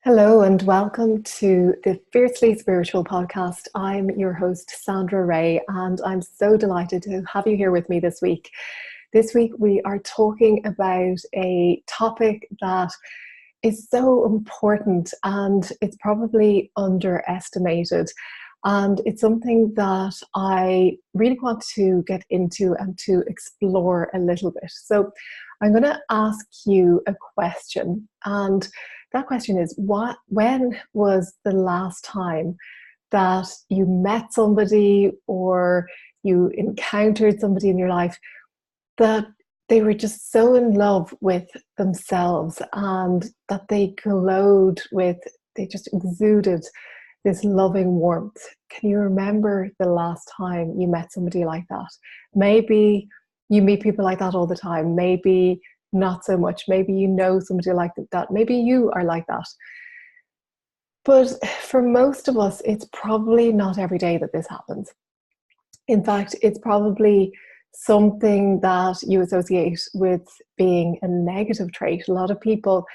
Hello and welcome to the Fiercely Spiritual podcast. I'm your host, Sandra Ray, and I'm so delighted to have you here with me this week. This week, we are talking about a topic that is so important and it's probably underestimated. And it's something that I really want to get into and to explore a little bit. So I'm going to ask you a question, and that question is, when was the last time that you met somebody or you encountered somebody in your life that they were just so in love with themselves and that they glowed with, they just exuded this loving warmth? Can you remember the last time you met somebody like that? Maybe you meet people like that all the time. Maybe not so much. Maybe you know somebody like that. Maybe you are like that. But for most of us, it's probably not every day that this happens. In fact, it's probably something that you associate with being a negative trait. A lot of people,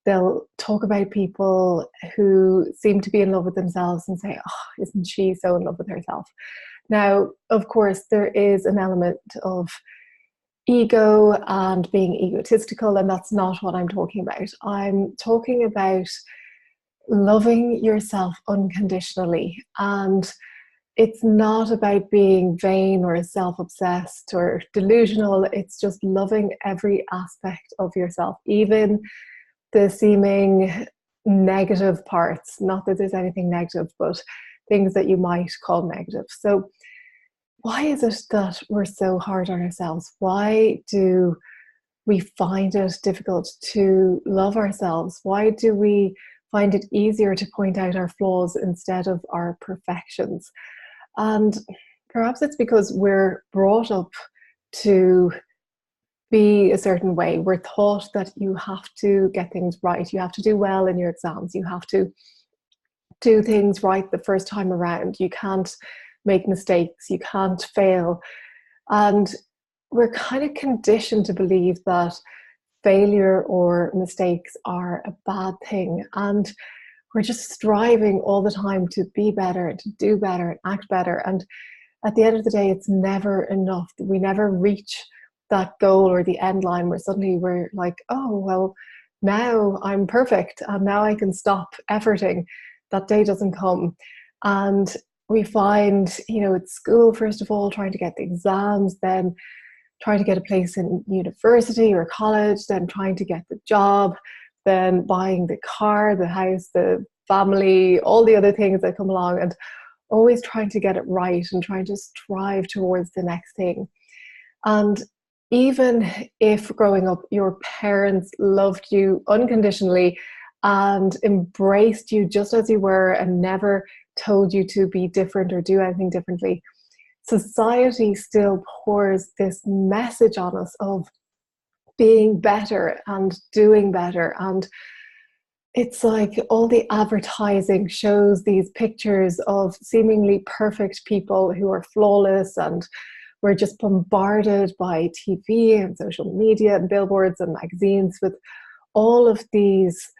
they'll talk about people who seem to be in love with themselves and say, oh, isn't she so in love with herself? Now, of course, there is an element of ego and being egotistical, and that's not what I'm talking about. I'm talking about loving yourself unconditionally. And it's not about being vain or self-obsessed or delusional. It's just loving every aspect of yourself, even the seeming negative parts. Not that there's anything negative, but things that you might call negative. So why is it that we're so hard on ourselves? Why do we find it difficult to love ourselves? Why do we find it easier to point out our flaws instead of our perfections? And perhaps it's because we're brought up to be a certain way. We're taught that you have to get things right. You have to do well in your exams. You have to do things right the first time around. You can't make mistakes. You can't fail. And we're kind of conditioned to believe that failure or mistakes are a bad thing. And we're just striving all the time to be better and to do better and act better. And at the end of the day, it's never enough. We never reach that goal or the end line where suddenly we're like, oh, well, now I'm perfect and now I can stop efforting. That day doesn't come. And we find, at school, first of all, trying to get the exams, then trying to get a place in university or college, then trying to get the job, then buying the car, the house, the family, all the other things that come along, and always trying to get it right and trying to strive towards the next thing. And even if growing up your parents loved you unconditionally and embraced you just as you were and never told you to be different or do anything differently, society still pours this message on us of being better and doing better. And it's like all the advertising shows these pictures of seemingly perfect people who are flawless, and we're just bombarded by TV and social media and billboards and magazines with all of these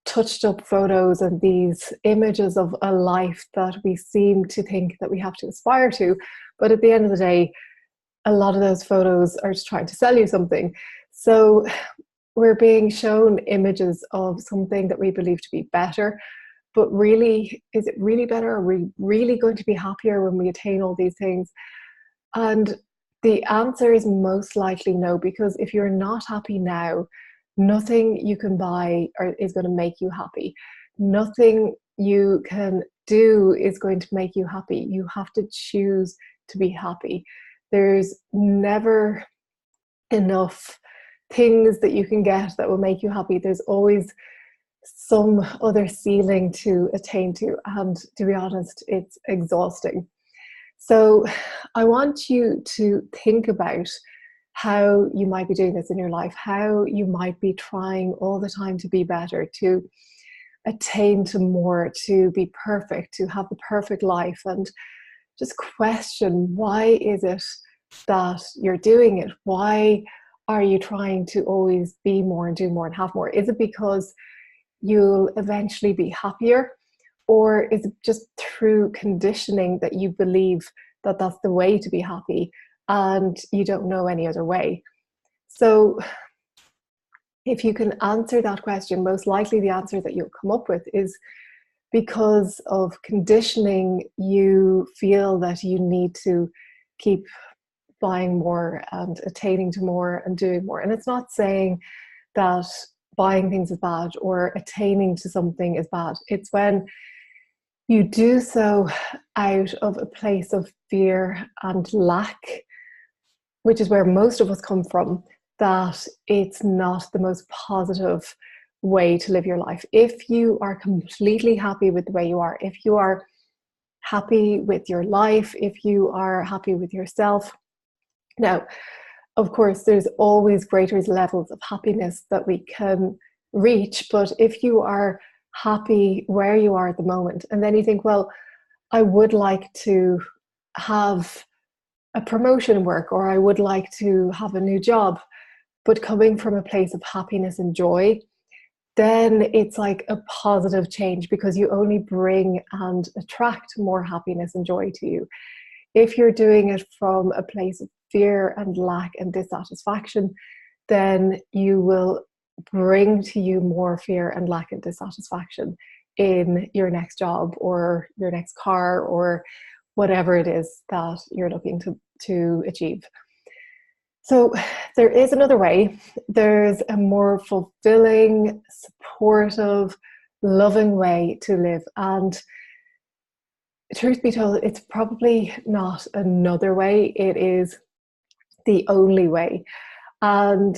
touched up photos and these images of a life that we seem to think that we have to aspire to. But at the end of the day, a lot of those photos are just trying to sell you something. So we're being shown images of something that we believe to be better, but really, is it really better? Are we really going to be happier when we attain all these things? And the answer is most likely no, because if you're not happy now, nothing you can buy is going to make you happy. Nothing you can do is going to make you happy. You have to choose to be happy. There's never enough things that you can get that will make you happy. There's always some other ceiling to attain to. And to be honest, it's exhausting. So I want you to think about how you might be doing this in your life, how you might be trying all the time to be better, to attain to more, to be perfect, to have the perfect life, and just question, why is it that you're doing it? Why are you trying to always be more and do more and have more? Is it because you'll eventually be happier? Or is it just through conditioning that you believe that that's the way to be happy and you don't know any other way? So if you can answer that question, most likely the answer that you'll come up with is because of conditioning, you feel that you need to keep buying more and attaining to more and doing more. And it's not saying that buying things is bad or attaining to something is bad. It's when you do so out of a place of fear and lack, which is where most of us come from, that it's not the most positive way to live your life. If you are completely happy with the way you are, if you are happy with your life, if you are happy with yourself, now, of course, there's always greater levels of happiness that we can reach, but if you are happy where you are at the moment, and then you think, well, I would like to have a promotion in work, or I would like to have a new job, but coming from a place of happiness and joy, then it's like a positive change, because you only bring and attract more happiness and joy to you. If you're doing it from a place of fear and lack and dissatisfaction, then you will bring to you more fear and lack and dissatisfaction in your next job or your next car or whatever it is that you're looking to achieve. So there is another way. There's a more fulfilling, supportive, loving way to live. And truth be told, it's probably not another way. It is the only way. And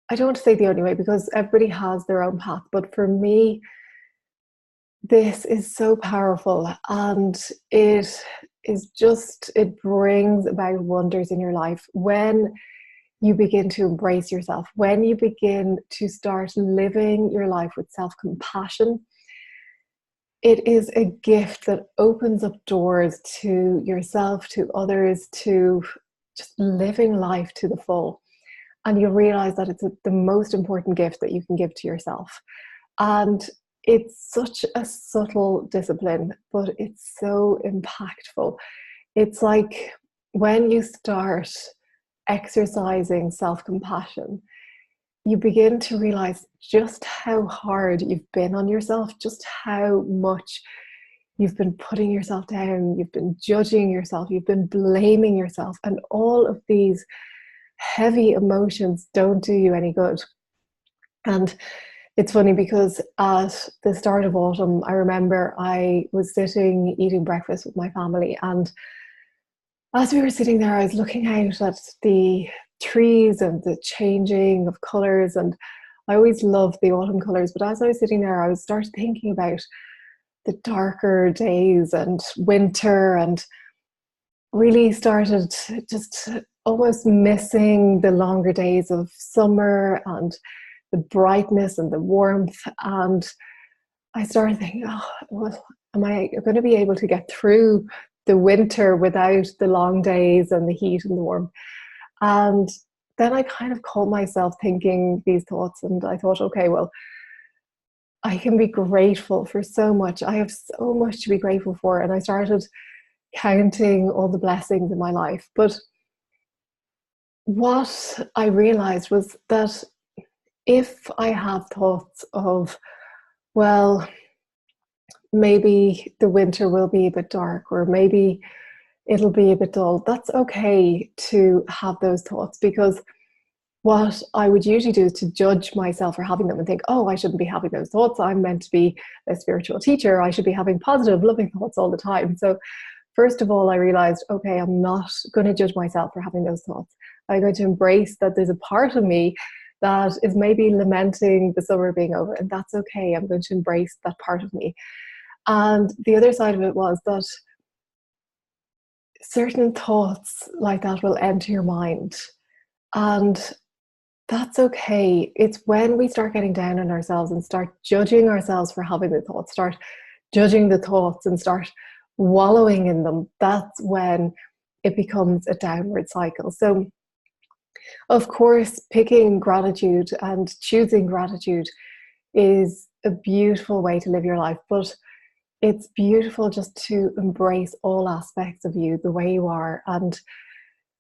I don't want to say the only way, because everybody has their own path. But for me, this is so powerful, and it brings about wonders in your life when you begin to embrace yourself, when you begin to start living your life with self-compassion. It is a gift that opens up doors to yourself, to others, to just living life to the full. And you'll realize that it's the most important gift that you can give to yourself. And it's such a subtle discipline, but it's so impactful. It's like when you start exercising self-compassion, you begin to realize just how hard you've been on yourself, just how much you've been putting yourself down, you've been judging yourself, you've been blaming yourself, and all of these heavy emotions don't do you any good. And it's funny, because at the start of autumn, I remember I was sitting eating breakfast with my family, and as we were sitting there, I was looking out at the trees and the changing of colours, and I always loved the autumn colours, but as I was sitting there, I was started thinking about the darker days and winter, and really started just almost missing the longer days of summer and the brightness and the warmth. And I started thinking, oh, well, am I going to be able to get through the winter without the long days and the heat and the warmth? And then I kind of caught myself thinking these thoughts, and I thought, okay, well, I can be grateful for so much. I have so much to be grateful for. And I started counting all the blessings in my life. But what I realized was that if I have thoughts of, well, maybe the winter will be a bit dark, or maybe it'll be a bit dull, that's okay to have those thoughts, because what I would usually do is to judge myself for having them and think, oh, I shouldn't be having those thoughts. I'm meant to be a spiritual teacher. I should be having positive, loving thoughts all the time. So first of all, I realized, okay, I'm not going to judge myself for having those thoughts. I'm going to embrace that there's a part of me that is maybe lamenting the summer being over, and that's okay. I'm going to embrace that part of me. And the other side of it was that certain thoughts like that will enter your mind, and that's okay. It's when we start getting down on ourselves and start judging ourselves for having the thoughts, start judging the thoughts and start wallowing in them, that's when it becomes a downward cycle. So of course, picking gratitude and choosing gratitude is a beautiful way to live your life, but it's beautiful just to embrace all aspects of you the way you are. And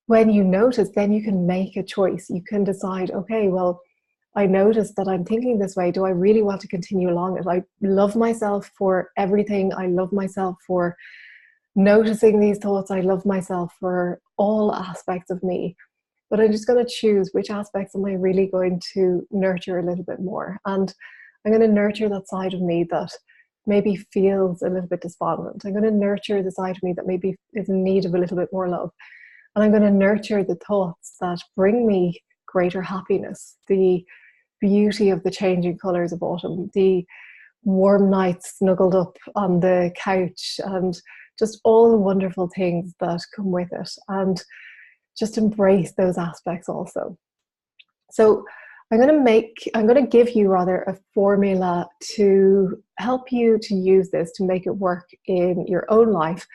when you notice, then you can make a choice. You can decide, okay, well, I notice that I'm thinking this way. Do I really want to continue along it? I love myself for everything. I love myself for noticing these thoughts. I love myself for all aspects of me. But I'm just going to choose which aspects am I really going to nurture a little bit more. And I'm going to nurture that side of me that maybe feels a little bit despondent. I'm going to nurture the side of me that maybe is in need of a little bit more love. And I'm going to nurture the thoughts that bring me greater happiness, the beauty of the changing colours of autumn, the warm nights snuggled up on the couch, and just all the wonderful things that come with it. And just embrace those aspects also. So I'm going to give you rather a formula to help you to use this to make it work in your own life.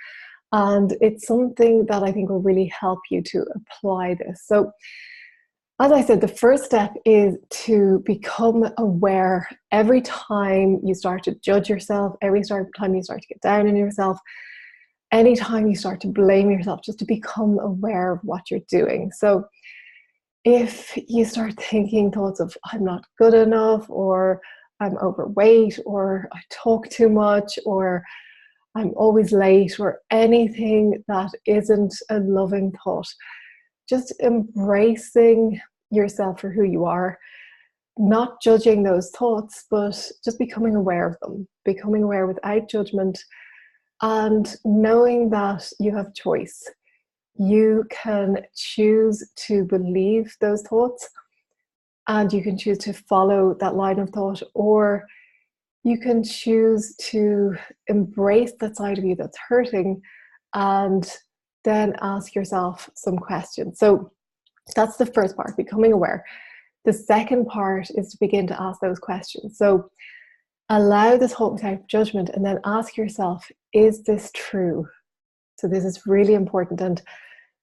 And it's something that I think will really help you to apply this. So as I said, the first step is to become aware every time you start to judge yourself, every time you start to get down on yourself, anytime you start to blame yourself, just to become aware of what you're doing. So if you start thinking thoughts of I'm not good enough, or I'm overweight, or I talk too much, or I'm always late, or anything that isn't a loving thought, just embracing yourself for who you are, not judging those thoughts, but just becoming aware of them, becoming aware without judgment, and knowing that you have choice. You can choose to believe those thoughts, and you can choose to follow that line of thought, or you can choose to embrace that side of you that's hurting and then ask yourself some questions. So that's the first part, becoming aware. The second part is to begin to ask those questions. So allow the thought without judgment, and then ask yourself, is this true? So this is really important. And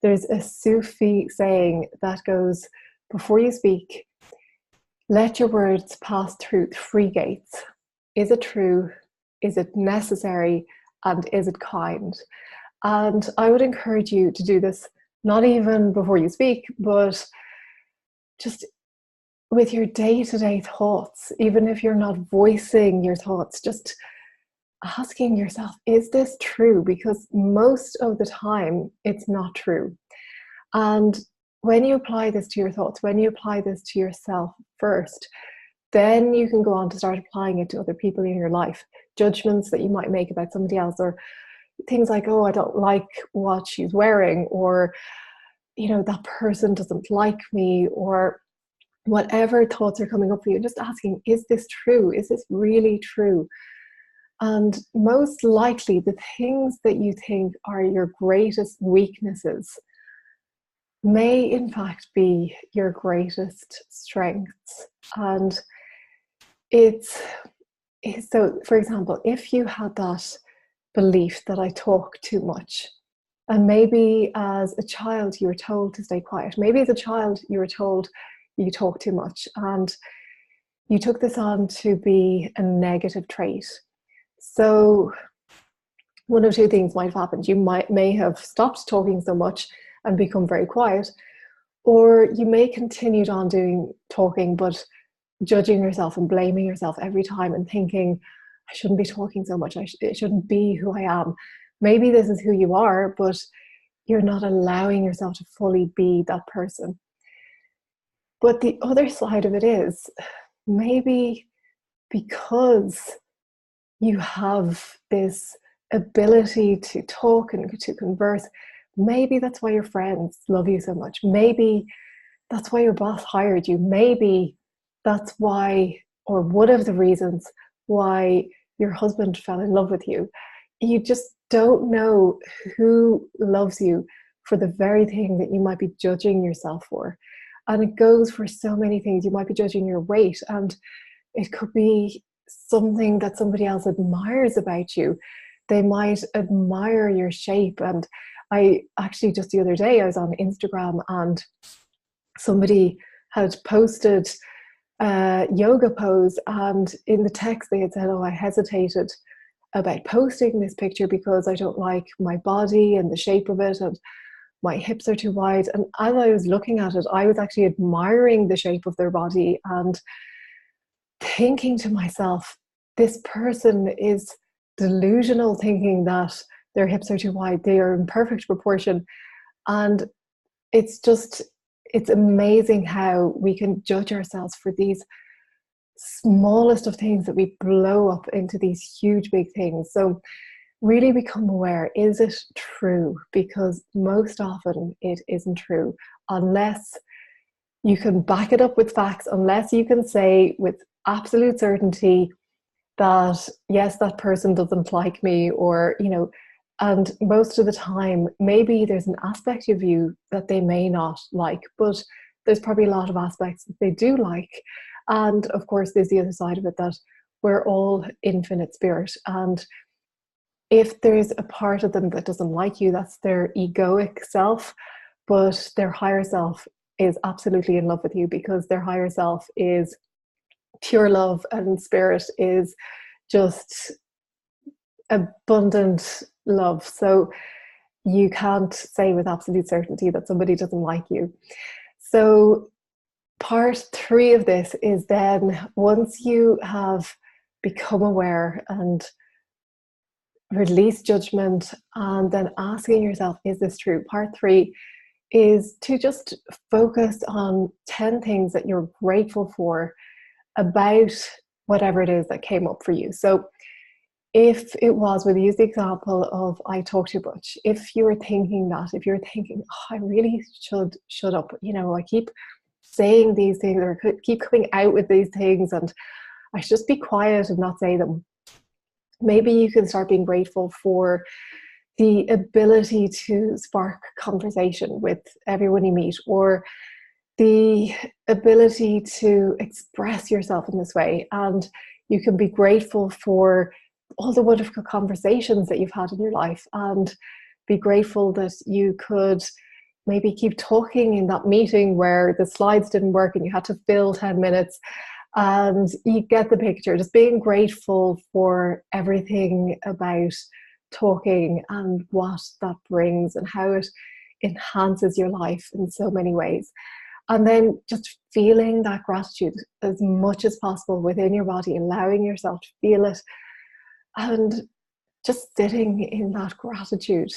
there's a Sufi saying that goes, before you speak, let your words pass through 3 gates. Is it true? Is it necessary? And is it kind? And I would encourage you to do this, not even before you speak, but just with your day-to-day thoughts. Even if you're not voicing your thoughts, just asking yourself, is this true? Because most of the time it's not true. And when you apply this to your thoughts, when you apply this to yourself first, then you can go on to start applying it to other people in your life. Judgments that you might make about somebody else, or things like, oh, I don't like what she's wearing, or, you know, that person doesn't like me, or whatever thoughts are coming up for you, just asking, is this true? Is this really true? And most likely the things that you think are your greatest weaknesses may in fact be your greatest strengths. And it's so, for example, if you had that belief that I talk too much, and maybe as a child you were told to stay quiet, maybe as a child you were told you talk too much, and you took this on to be a negative trait. So one of 2 things might have happened. You may have stopped talking so much and become very quiet, or you may continued on talking, but judging yourself and blaming yourself every time and thinking, I shouldn't be talking so much. It shouldn't be who I am. Maybe this is who you are, but you're not allowing yourself to fully be that person. But the other side of it is, maybe because you have this ability to talk and to converse, maybe that's why your friends love you so much. Maybe that's why your boss hired you. Maybe that's why, or one of the reasons why your husband fell in love with you. You just don't know who loves you for the very thing that you might be judging yourself for. And it goes for so many things. You might be judging your weight, and it could be something that somebody else admires about you. They might admire your shape. And I actually, just the other day, I was on Instagram and somebody had posted yoga pose, and in the text they had said, oh, I hesitated about posting this picture because I don't like my body and the shape of it, and my hips are too wide. And as I was looking at it, I was actually admiring the shape of their body and thinking to myself, this person is delusional, thinking that their hips are too wide. They are in perfect proportion. And it's amazing how we can judge ourselves for these smallest of things that we blow up into these huge big things. So really become aware, is it true? Because most often it isn't true, unless you can back it up with facts, unless you can say with absolute certainty that yes, that person doesn't like me, or and most of the time maybe there's an aspect of you that they may not like, but there's probably a lot of aspects that they do like. And of course there's the other side of it, that we're all infinite spirit, and if there's a part of them that doesn't like you, that's their egoic self, but their higher self is absolutely in love with you, because their higher self is pure love, and spirit is just abundant love. So you can't say with absolute certainty that somebody doesn't like you. So part 3 of this is then, once you have become aware and release judgment, and then asking yourself, is this true? Part 3 is to just focus on 10 things that you're grateful for about whatever it is that came up for you. So if it was, we'll use the example of I talk too much. If you're thinking, oh, I really should shut up. I keep saying these things, or keep coming out with these things, and I should just be quiet and not say them. Maybe you can start being grateful for the ability to spark conversation with everyone you meet, or the ability to express yourself in this way. And you can be grateful for all the wonderful conversations that you've had in your life, and be grateful that you could maybe keep talking in that meeting where the slides didn't work and you had to fill 10 minutes. And you get the picture, just being grateful for everything about talking and what that brings and how it enhances your life in so many ways. And then just feeling that gratitude as much as possible within your body, allowing yourself to feel it, and just sitting in that gratitude,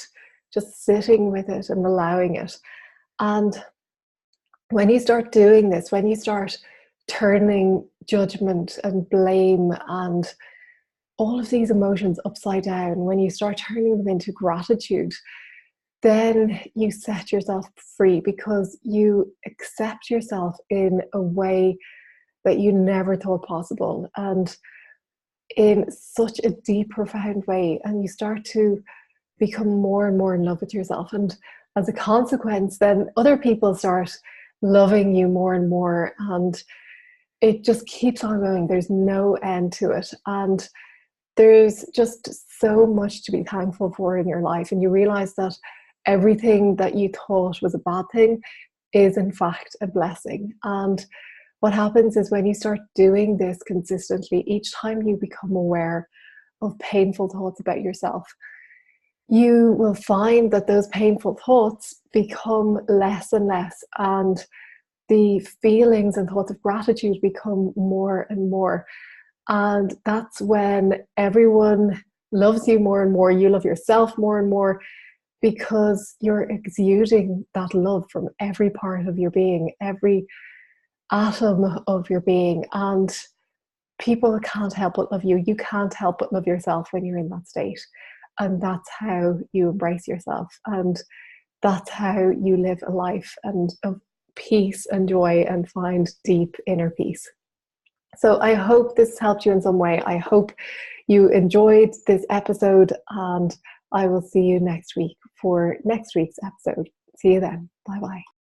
just sitting with it and allowing it. And when you start doing this, when you start turning judgment and blame and all of these emotions upside down, when you start turning them into gratitude, then you set yourself free, because you accept yourself in a way that you never thought possible, and in such a deep, profound way. And you start to become more and more in love with yourself. And as a consequence, then other people start loving you more and more. And it just keeps on going. There's no end to it. And there's just so much to be thankful for in your life. And you realize that everything that you thought was a bad thing is in fact a blessing. And what happens is, when you start doing this consistently, each time you become aware of painful thoughts about yourself, you will find that those painful thoughts become less and less, and the feelings and thoughts of gratitude become more and more. And that's when everyone loves you more and more. You love yourself more and more, because you're exuding that love from every part of your being, every atom of your being. And people can't help but love you. You can't help but love yourself when you're in that state. And that's how you embrace yourself. And that's how you live a life of peace and joy, and find deep inner peace. So I hope this helped you in some way. I hope you enjoyed this episode, and I will see you next week for next week's episode. See you then. Bye bye.